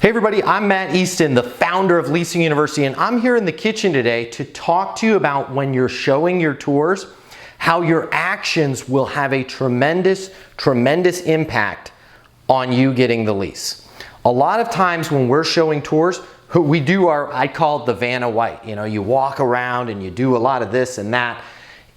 Hey everybody, I'm Matt Easton, the founder of Leasing University, and I'm here in the kitchen today to talk to you about when you're showing your tours, how your actions will have a tremendous impact on you getting the lease. A lot of times when we're showing tours, we do I call it the Vanna White. You know, you walk around and you do a lot of this and that.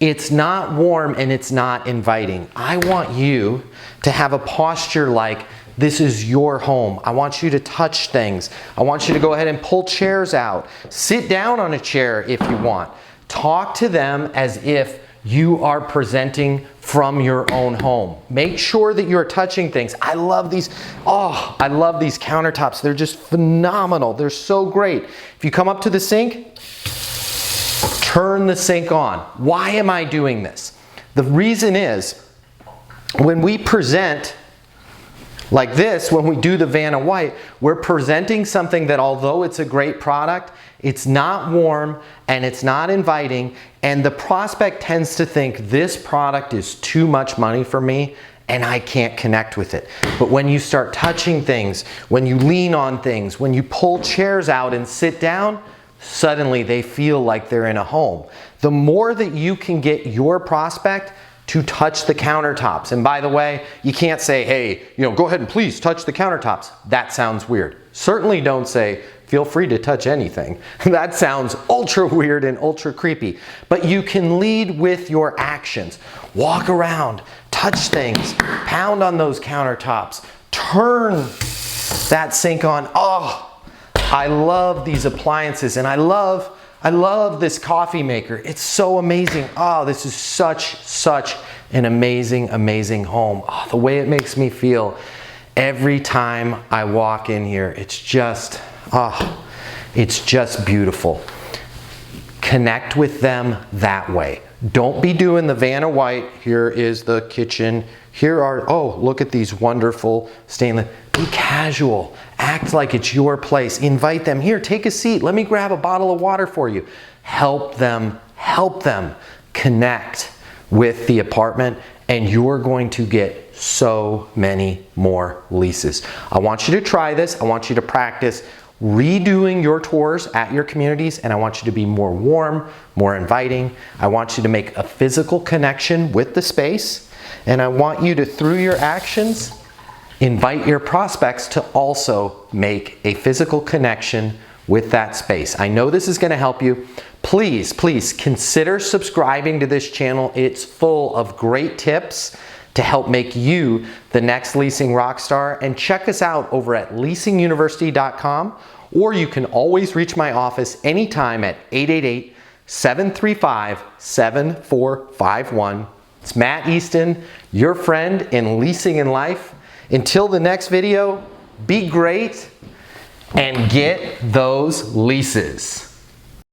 It's not warm and it's not inviting. I want you to have a posture like, this is your home. I want you to touch things. I want you to go ahead and pull chairs out. Sit down on a chair if you want. Talk to them as if you are presenting from your own home. Make sure that you're touching things. I love these. Oh, I love these countertops. They're just phenomenal. They're so great. If you come up to the sink, turn the sink on. Why am I doing this? The reason is when we present like this, when we do the Vanna White, we're presenting something that although it's a great product, it's not warm and it's not inviting, and the prospect tends to think this product is too much money for me and I can't connect with it. But when you start touching things, when you lean on things, when you pull chairs out and sit down, suddenly they feel like they're in a home. The more that you can get your prospect to touch the countertops. And by the way, you can't say, hey, go ahead and please touch the countertops. That sounds weird. Certainly don't say, feel free to touch anything. That sounds ultra weird and ultra creepy. But you can lead with your actions. Walk around, touch things, pound on those countertops, turn that sink on. Oh, I love these appliances, and I love this coffee maker. It's so amazing. Oh, this is such an amazing home. Oh, the way it makes me feel every time I walk in here, it's just beautiful. Connect with them that way. Don't be doing the Vanna White. Here is the kitchen. Oh, look at these wonderful stainless. Be casual. Act like it's your place. Invite them. Here, take a seat. Let me grab a bottle of water for you. Help them connect with the apartment, and you're going to get so many more leases. I want you to try this. I want you to practice redoing your tours at your communities, and I want you to be more warm, more inviting. I want you to make a physical connection with the space, and I want you to, through your actions, invite your prospects to also make a physical connection with that space. I know this is going to help you. Please consider subscribing to this channel. It's full of great tips to help make you the next leasing rock star. And check us out over at leasinguniversity.com, or you can always reach my office anytime at 888-735-7451. It's Matt Easton, your friend in leasing in life. Until the next video, be great and get those leases.